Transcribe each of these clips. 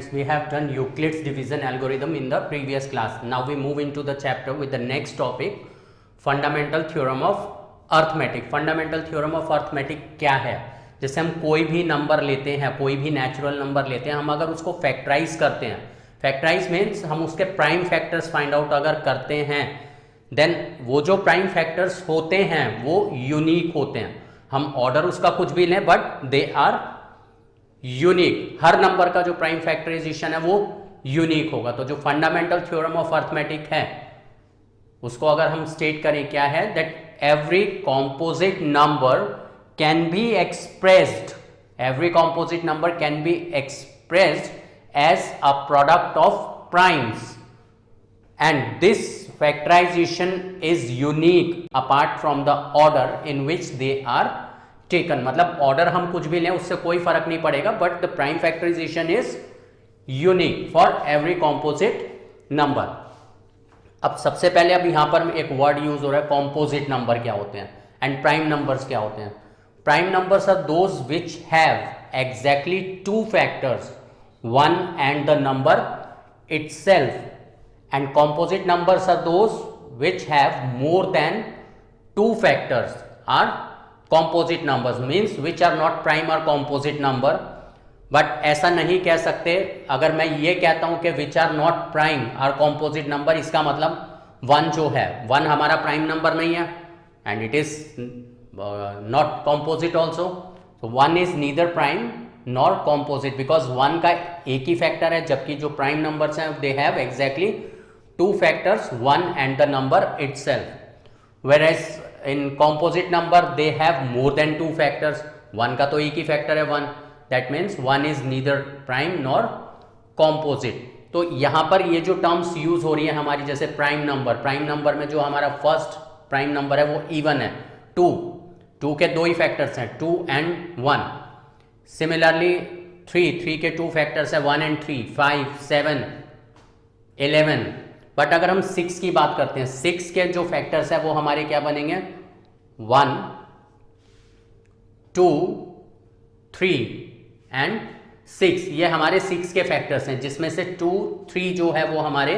friends, we have done Euclid's division algorithm in the previous class. Now we move into the chapter with the next topic, fundamental theorem of arithmetic. Fundamental theorem of arithmetic क्या है? जैसे हम कोई भी number लेते हैं, कोई भी नेचुरल नंबर लेते हैं, हम अगर उसको फैक्टराइज करते हैं, फैक्टराइज मीन्स हम उसके प्राइम फैक्टर्स फाइंड आउट अगर करते हैं, देन वो जो प्राइम फैक्टर्स होते हैं वो यूनिक होते हैं. हम ऑर्डर उसका कुछ भी लें बट दे आर यूनिक. हर नंबर का जो प्राइम फैक्टराइजेशन है वो यूनिक होगा. तो जो फंडामेंटल थ्योरम ऑफ अर्थमेटिक है उसको अगर हम स्टेट करें, क्या है? That every composite number can be expressed, every composite number can be expressed as a product of primes and this factorization is unique apart from the order in which they are taken. मतलब order हम कुछ भी लें उससे कोई फर्क नहीं पड़ेगा, but the prime factorization is unique for every composite number. अब सबसे पहले अब यहां पर एक वर्ड यूज हो रहा है, कॉम्पोजिट नंबर क्या होते हैं एंड प्राइम नंबर्स क्या होते हैं. Prime numbers are those which have exactly two factors, one and the number itself. And composite numbers are those which have more than two factors are composite numbers, means which are not prime or composite number. But ऐसा नहीं कह सकते. अगर मैं ये कहता हूं कि which are not prime or composite number, इसका मतलब वन जो है, वन हमारा प्राइम नंबर नहीं है and it is not composite also. So one is neither prime nor composite because one का एक ही फैक्टर है, जबकि जो प्राइम नंबर्स हैं they have exactly two factors, one and the number itself, whereas in composite number they have more than two factors. one का तो एक ही factor है one, that means one is neither prime nor composite. तो यहाँ पर ये जो terms use हो रही है हमारी, जैसे प्राइम नंबर में जो हमारा फर्स्ट प्राइम नंबर है वो इवन है, टू के दो ही फैक्टर्स हैं, 2 and 1. सिमिलरली 3 के टू फैक्टर्स है 1 and 3, 5, 7, 11. बट अगर हम 6 की बात करते हैं, 6 के जो फैक्टर्स है वो हमारे क्या बनेंगे? 1, 2, 3 एंड 6. ये हमारे 6 के फैक्टर्स हैं, जिसमें से 2, 3 जो है वो हमारे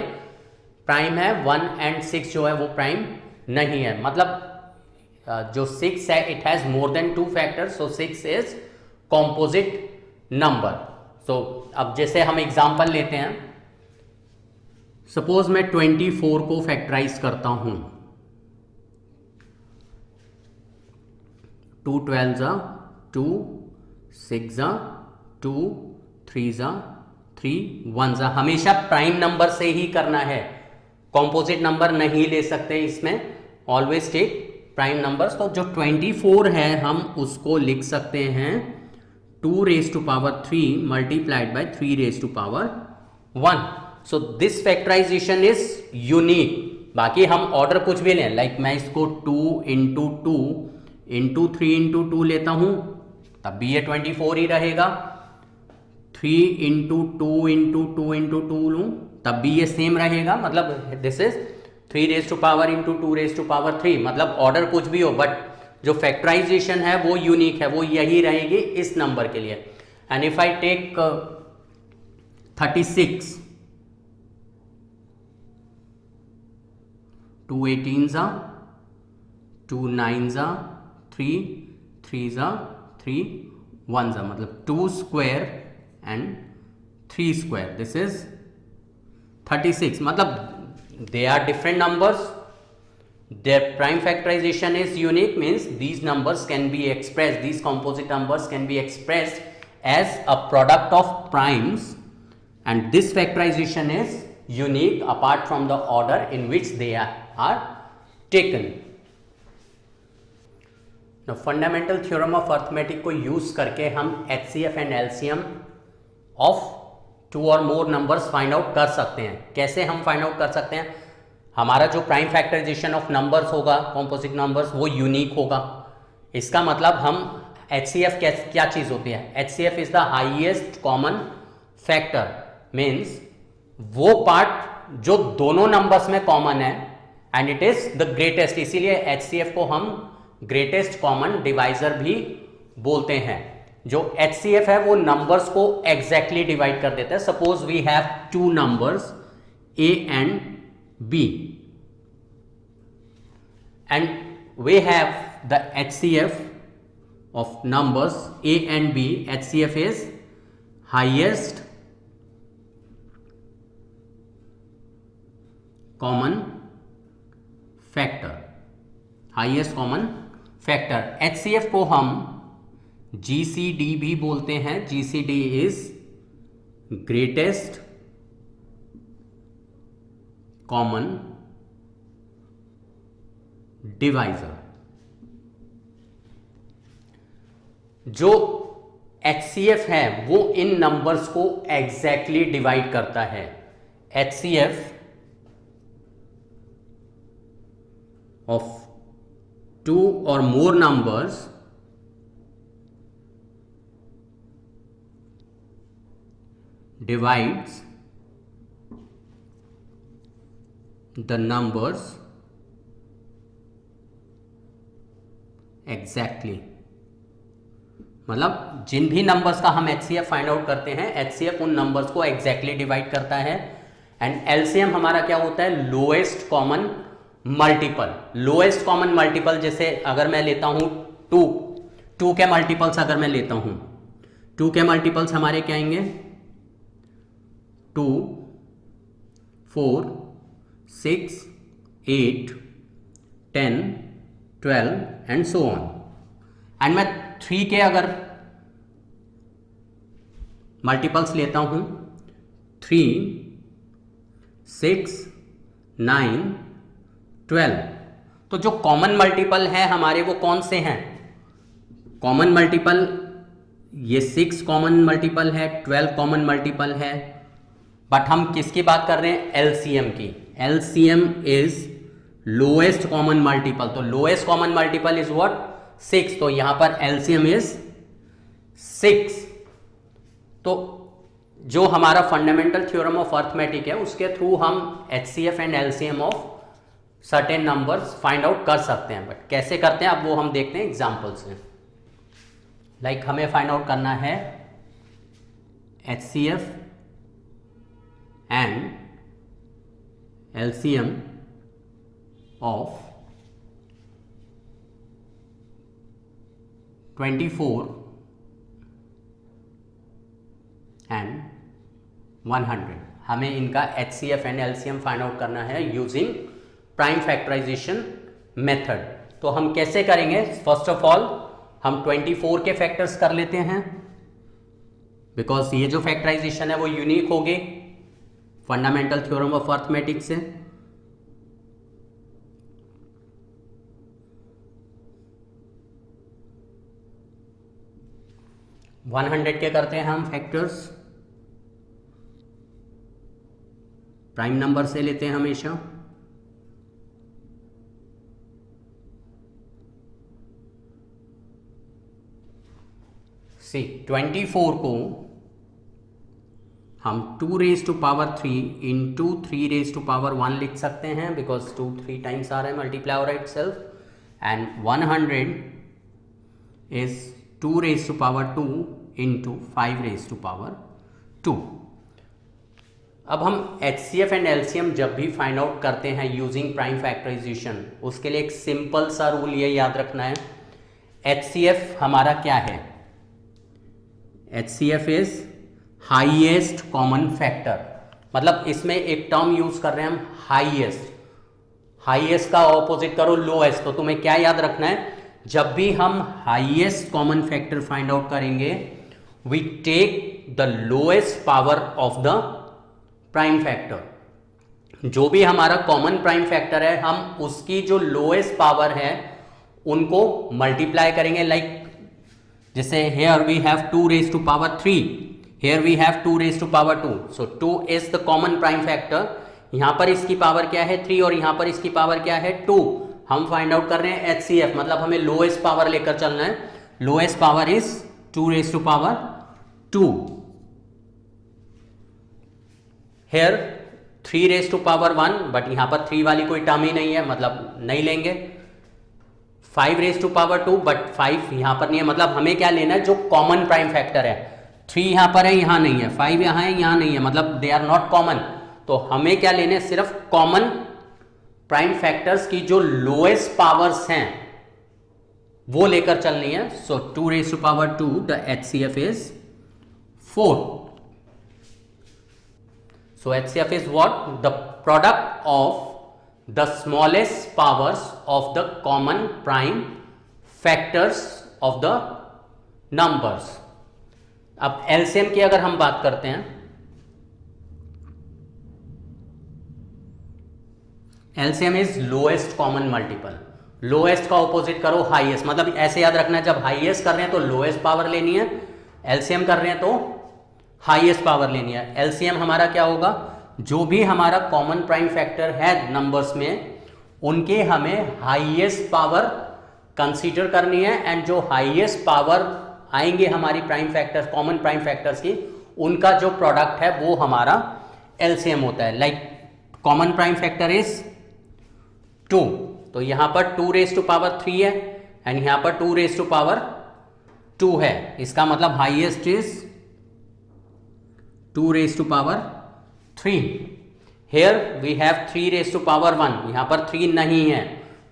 प्राइम है, 1 and 6 जो है वो प्राइम नहीं है. मतलब जो 6 है it has more than 2 factors, so 6 is composite number. So अब जैसे हम एग्जांपल लेते हैं, सपोज मैं 24 को फैक्टराइज करता हूं, 2 12 2, 6 2, 3 3, 1 हमेशा प्राइम नंबर से ही करना है, कॉम्पोजिट नंबर नहीं ले सकते इसमें, ऑलवेज टेक प्राइम नंबर्स. तो जो 24 है हम उसको लिख सकते हैं 2 raised to power 3 multiplied by 3 raised to power 1. So this factorization is unique. बाकी हम ऑर्डर कुछ भी लें, लाइक मैं इसको 2 into 2 into 3 into 2 लेता हूं तब भी ये 24 ही रहेगा. 3 into 2 into 2 into 2 लूं तब भी ये सेम रहेगा. मतलब this is 3 raised to power into 2 raised to power 3. मतलब ऑर्डर कुछ भी हो बट जो फैक्टराइजेशन है वो यूनिक है, वो यही रहेगी इस नंबर के लिए. And if I take 36, 2 18s, 2 9s, 3 3s, 3 1s, मतलब 2 square and 3 square. This is 36. मतलब they are different numbers. Their prime factorization is unique, means these numbers can be expressed, these composite numbers can be expressed as a product of primes, and this factorization is unique apart from the order in which they are taken. Now fundamental theorem of arithmetic को use करके हम HCF and LCM of 2 or more numbers find out कर सकते हैं. कैसे हम find out कर सकते हैं? हमारा जो प्राइम फैक्टराइजेशन ऑफ नंबर्स होगा, कॉम्पोजिट नंबर्स, वो यूनिक होगा. इसका मतलब हम HCF क्या चीज़ होती है? HCF is the highest common factor, means वो पार्ट जो दोनों नंबर्स में कॉमन है and it is the greatest. इसीलिए HCF को हम ग्रेटेस्ट कॉमन डिवाइजर भी बोलते हैं. जो HCF है वो नंबर्स को एग्जैक्टली डिवाइड कर देता है. Suppose we have two numbers A and B and we have the HCF of numbers A and B. HCF is highest common factor. Highest common factor. HCF को हम GCD भी बोलते हैं. GCD is greatest common divisor. जो HCF है वो इन numbers को exactly divide करता है. HCF of two or more numbers divides the numbers exactly. मतलब जिन भी नंबर्स का हम HCF फाइंड आउट करते हैं, HCF उन नंबर्स को एग्जैक्टली डिवाइड करता है. एंड LCM हमारा क्या होता है? Lowest common multiple. Lowest common multiple, जैसे अगर मैं लेता हूं टू के मल्टीपल्स अगर मैं लेता हूं, टू के मल्टीपल्स हमारे क्या आएंगे? 2, 4, 6, 8, 10, 12 एंड सो ऑन. एंड मैं 3 के अगर मल्टीपल्स लेता हूं, 3, 6, 9, 12, तो जो कॉमन मल्टीपल है हमारे वो कौन से हैं? कॉमन मल्टीपल ये 6 कॉमन मल्टीपल है, 12 कॉमन मल्टीपल है. बट हम किसकी बात कर रहे हैं? LCM की. LCM is lowest common multiple. तो lowest common multiple is what? 6. तो यहां पर LCM इज 6. तो जो हमारा फंडामेंटल थ्योरम ऑफ अर्थमेटिक है उसके थ्रू हम HCF and LCM of certain numbers find out कर सकते हैं. बट कैसे करते हैं अब वो हम देखते हैं एग्जाम्पल से. लाइक हमें फाइंड आउट करना है HCF and LCM of 24 and 100. हमें इनका HCF and LCM find out करना है यूजिंग प्राइम फैक्टराइजेशन मेथड. तो हम कैसे करेंगे? फर्स्ट ऑफ ऑल हम 24 के फैक्टर्स कर लेते हैं, बिकॉज ये जो फैक्टराइजेशन है वो यूनिक होगी फंडामेंटल थ्योरम ऑफ अर्थमेटिक से. वन 100 के करते हैं हम फैक्टर्स. प्राइम नंबर से लेते हैं हमेशा. सी 24 को हम 2 raise to power 3 into 3 raise to power 1 लिख सकते हैं, बिकॉज 2 3 टाइम्स आ रहा है मल्टीप्लाई और itself. And 100 is 2 raise to power 2 into 5 raise to power 2. अब हम HCF एंड LCM जब भी फाइंड आउट करते हैं यूजिंग प्राइम फैक्टराइजेशन, उसके लिए एक सिंपल सा रूल ये याद रखना है. HCF हमारा क्या है? HCF is highest common factor. मतलब इसमें एक टर्म यूज कर रहे हैं हम हाईएस्ट. हाईएस्ट का ऑपोजिट करो लोएस्ट. तो तुम्हें क्या याद रखना है? जब भी हम highest common factor find out करेंगे, we take the lowest power of the prime factor. जो भी हमारा कॉमन प्राइम फैक्टर है, हम उसकी जो लोएस्ट पावर है उनको मल्टीप्लाई करेंगे. लाइक जैसे here we have 2 raised to power 3, here we have 2 raised to power 2. so 2 is the common prime factor. यहां पर इसकी पावर क्या है? 3 और यहां पर इसकी पावर क्या है? 2. हम फाइंड आउट कर रहे हैं HCF, मतलब हमें लोएस्ट पावर लेकर चलना है. Lowest power is 2 raised to power 2. here 3 raised to power 1, but यहां पर 3 वाली कोई टर्म ही नहीं है, मतलब नहीं लेंगे. 5 रेज टू पावर 2, बट 5 यहाँ पर नहीं है, मतलब हमें क्या लेना है, जो कॉमन प्राइम फैक्टर है। 3 यहाँ पर है, यहाँ नहीं है, 5 यहाँ है, यहाँ नहीं है, मतलब दे आर नॉट कॉमन। तो हमें क्या लेने हैं, सिर्फ कॉमन प्राइम फैक्टर्स की जो लोएस्ट पावर्स हैं वो लेकर चलनी है। So 2 raise to power 2 the HCF is 4. So HCF is what? The product of the smallest powers of the common prime factors of the numbers. अब LCM की अगर हम बात करते हैं, LCM is lowest common multiple. Lowest का opposite करो highest, मतलब ऐसे याद रखना है, जब हाईएस्ट कर रहे हैं तो लोएस्ट पावर लेनी है, LCM कर रहे हैं तो हाईएस्ट पावर लेनी है। LCM हमारा क्या होगा, जो भी हमारा कॉमन प्राइम फैक्टर है नंबर्स में, उनके हमें हाईएस्ट पावर कंसीडर करनी है, एंड जो हाईएस्ट पावर आएंगे हमारी prime factors, common prime factors की, उनका जो प्रोडक्ट है वो हमारा LCM होता है। Like common prime factor is 2, तो यहां पर 2 रेज टू पावर 3 है, एंड यहां पर 2 रेज टू पावर 2 है। इसका मतलब highest is 2 raised to power 3. Here we have 3 raised to power 1. यहाँ पर 3 नहीं है,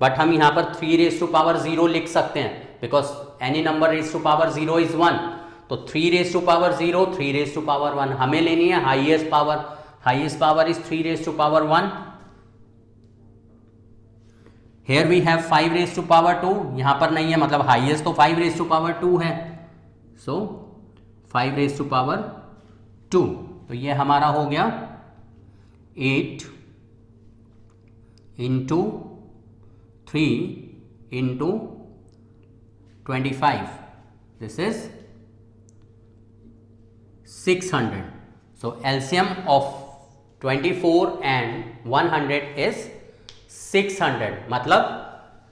बट हम यहाँ पर 3 raised to power 0 लिख सकते हैं, because any number raised to power 0 is 1. तो 3 raised to power 0, 3 raised to power 1 हमें लेनी है highest power. Highest power is 3 raised to power 1. Here we have 5 raised to power 2. यहाँ पर नहीं है, मतलब हाईएस्ट तो 5 raised to power 2 है। So 5 raised to power 2, तो ये हमारा हो गया 8 into 3 into 25, this is 600. So LCM of 24 and 100 is 600। मतलब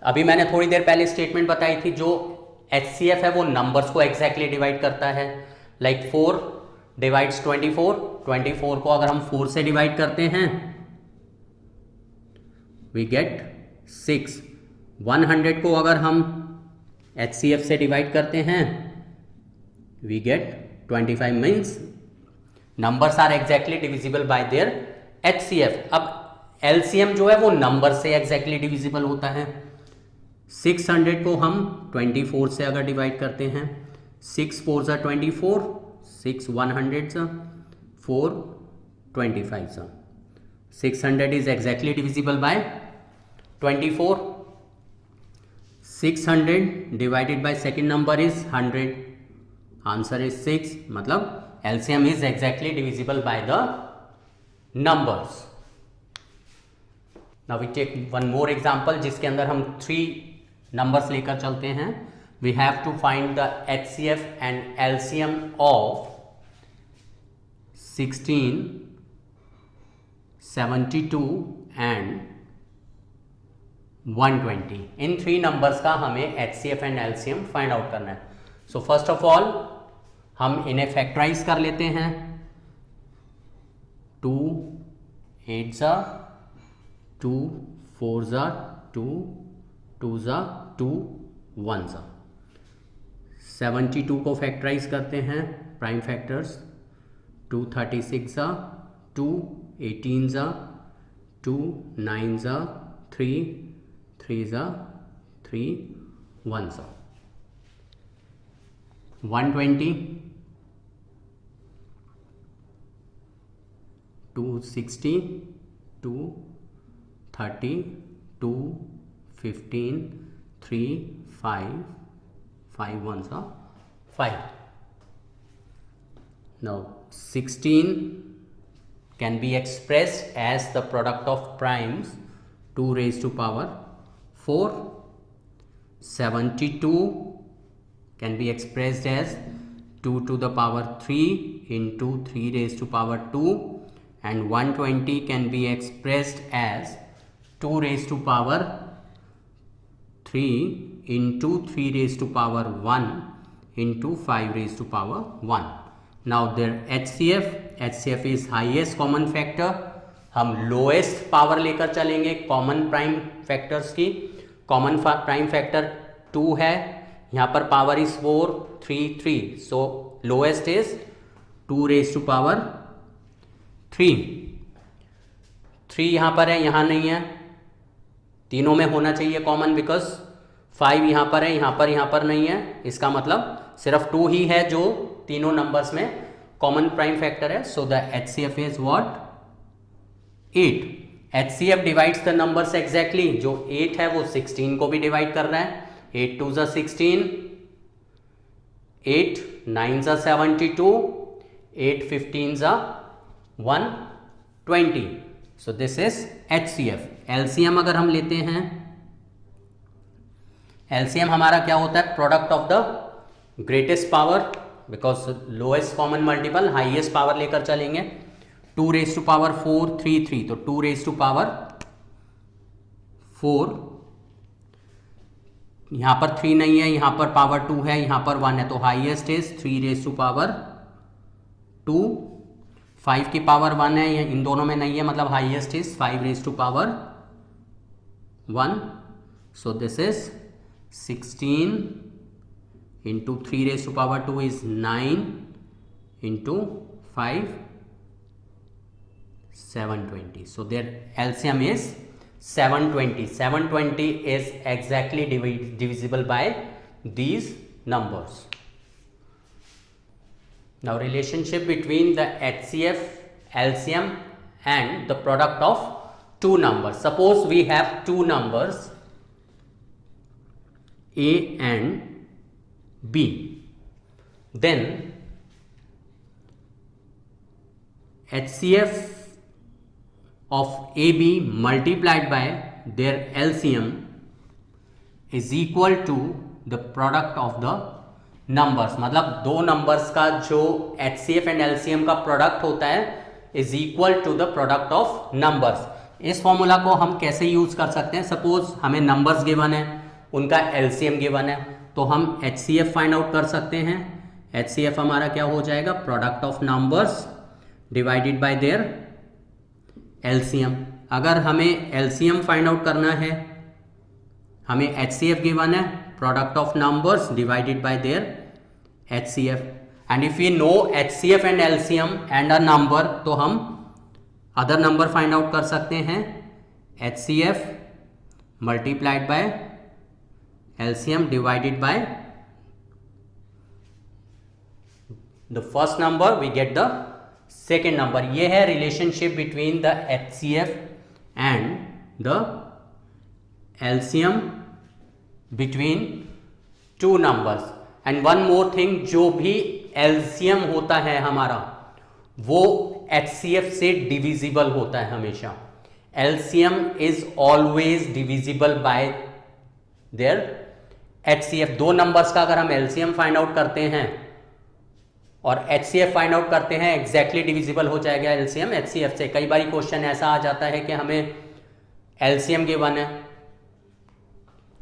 अभी मैंने थोड़ी देर पहले स्टेटमेंट बताई थी, जो HCF है वो नंबर्स को एग्जैक्टली डिवाइड करता है। लाइक 4 डिवाइड्स 24 को अगर हम 4 से डिवाइड करते हैं वी गेट 6। 100 को अगर हम HCF से डिवाइड करते हैं we get 25, means numbers are exactly divisible by their HCF। अब LCM जो है वो नंबर से एग्जैक्टली डिविजिबल होता है। 600 को हम 24 से अगर डिवाइड करते हैं, 6 4 ज़ा 24, 6 100 ज़ा 4 25 ज़ा, 600 is exactly divisible by 24. 600 divided by second number is 100. Answer is 6. मतलब LCM is exactly divisible by the numbers. Now we take one more example जिसके अंदर हम 3 numbers लेकर चलते हैं. We have to find the HCF and LCM of 16, 72 and 120. In 3 numbers का हमें HCF and LCM find out करना है. सो फर्स्ट ऑफ ऑल हम इन्हें फैक्टराइज कर लेते हैं. 2 8 ज़ा 2 4 ज़ा 2 2 ज़ा 2 1 ज़ा. 72 को फैक्टराइज करते हैं प्राइम फैक्टर्स. 2 36 ज़ा 2 18 ज़ा 2 9 ज़ा 3 3 ज़ा 3 1 ज़ा. 120 260 2 30 2 15 3 5 5 1 ज़ा 5. Now 16 can be expressed as the product of primes 2 raised to power 4. 72 can be expressed as 2 to the power 3 into 3 raised to power 2, and 120 can be expressed as 2 raised to power 3 into 3 raised to power 1 into 5 raised to power 1. Now their HCF is highest common factor. हम lowest power लेकर चलेंगे common prime factors की. Common prime factor 2 है, यहाँ पर power is 4, 3, 3, so lowest is 2 raise to power 3। 3 यहाँ पर है, यहाँ नहीं है, तीनों में होना चाहिए कॉमन, बिकॉज 5 यहाँ पर है, यहाँ पर नहीं है, इसका मतलब सिर्फ 2 ही है जो तीनों नंबर्स में कॉमन प्राइम फैक्टर है। So the HCF is what? 8। HCF divides the numbers exactly, जो 8 है वो 16 को भी डिवाइड कर रहा है। 8 2 ज़ा 16, 8 9 ज़ा 72, 8 15 ज़ा 120। सो दिस इज HCF। LCM अगर हम लेते हैं, LCM हमारा क्या होता है? Product of the greatest power, because lowest common multiple, highest power लेकर चलेंगे। 2 रेज टू पावर 4, 3, 3, तो 2 रेज टू पावर 4, यहां पर 3 नहीं है, यहां पर पावर 2 है, यहां पर 1 है, तो highest is 3 raise to power 2। 5 की पावर 1 है, इन दोनों में नहीं है, मतलब highest is 5 raise to power 1। So this is 16 into 3 raised to power 2 is 9 into 5, 720. So their LCM is 720. 720 is exactly divisible by these numbers. Now relationship between the HCF, LCM and the product of two numbers. Suppose we have two numbers A and B, then HCF of AB multiplied by their LCM is equal to the product of the numbers। मतलब दो numbers का जो HCF and LCM का product होता है is equal to the product of numbers. इस formula को हम कैसे यूज कर सकते हैं? सपोज हमें नंबर्स गिवन है, उनका LCM गिवन है, तो हम HCF फाइंड आउट कर सकते हैं। HCF हमारा क्या हो जाएगा? Product of numbers divided by there LCM। अगर हमें LCM फाइंड आउट करना है, हमें HCF गिवन है, product of numbers divided by their HCF। And if you know HCF and LCM and a number, तो हम अदर नंबर फाइंड आउट कर सकते हैं। HCF multiplied by LCM divided by the first number, we get the second number। ये है relationship between the HCF and the LCM between two numbers। and one more thing, जो भी LCM होता है हमारा वो HCF से divisible होता है हमेशा। LCM is always divisible by their HCF। दो नंबर्स का अगर हम LCM फाइंड आउट करते हैं और HCF फाइंड आउट करते हैं, एग्जैक्टली डिविजिबल हो जाएगा LCM HCF से। कई बार क्वेश्चन ऐसा आ जाता है कि हमें LCM गिवन है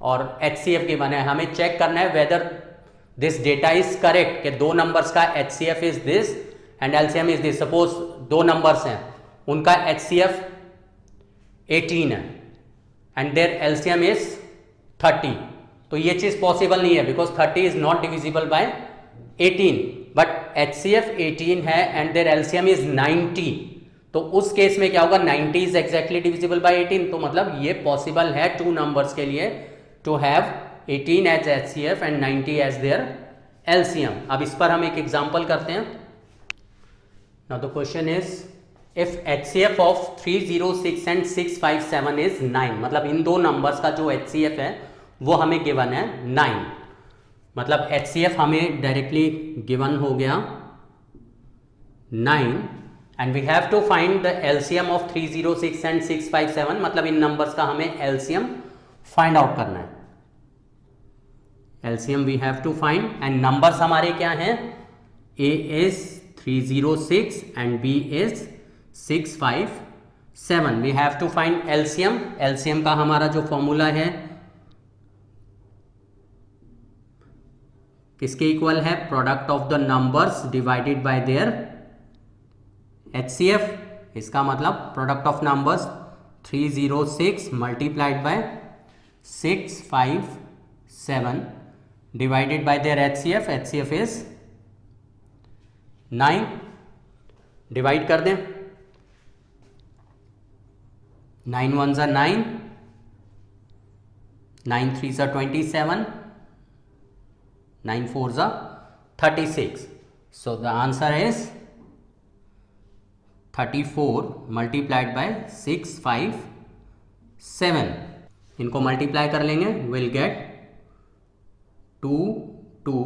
और HCF गिवन है, हमें चेक करना है whether this data is correct, कि दो नंबर्स का HCF is this and LCM is this. Suppose दो नंबर्स हैं, उनका HCF 18 है एंड देयर LCM इज 30, तो ये चीज पॉसिबल नहीं है, because 30 is not divisible by 18, but HCF 18 है एंड देयर LCM इज 90, तो उस केस में क्या होगा? 90 इज एग्जैक्टली डिविजिबल बाय 18। तो मतलब ये पॉसिबल है टू नंबर्स के लिए to have 18 as HCF and 90 as their LCM। अब इस पर हम एक एग्जांपल करते हैं। Now the question is if HCF of 306 and 657 is 9, मतलब इन दो नंबर्स का जो HCF है वो हमें गिवन है 9, मतलब HCF हमें डायरेक्टली गिवन हो गया 9 and we have to find the LCM of 306 and 657, मतलब इन नंबर्स का हमें LCM फाइंड आउट करना है। LCM we have to find and numbers हमारे क्या हैं? A is 306 and B is 657। We have to find LCM। LCM का हमारा जो फॉर्मूला है किसके इक्वल है? Product of the numbers divided by their HCF। इसका मतलब product of numbers 306 multiplied by 6, 5, 7 divided by their HCF. HCF is 9. Divide कर दें, 9 1s are 9, 9 3s are 27, 9 4s are 36. So the answer is 34 multiplied by 6, 5, 7. इनको multiply कर लेंगे, will get 2 2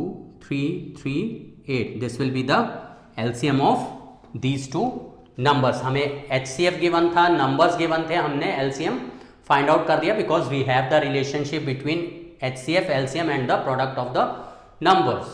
3 3 8. This will be the LCM of these two numbers. हमें HCF given था, numbers given थे, हमने LCM find out कर दिया because we have the relationship between HCF, LCM and the product of the numbers.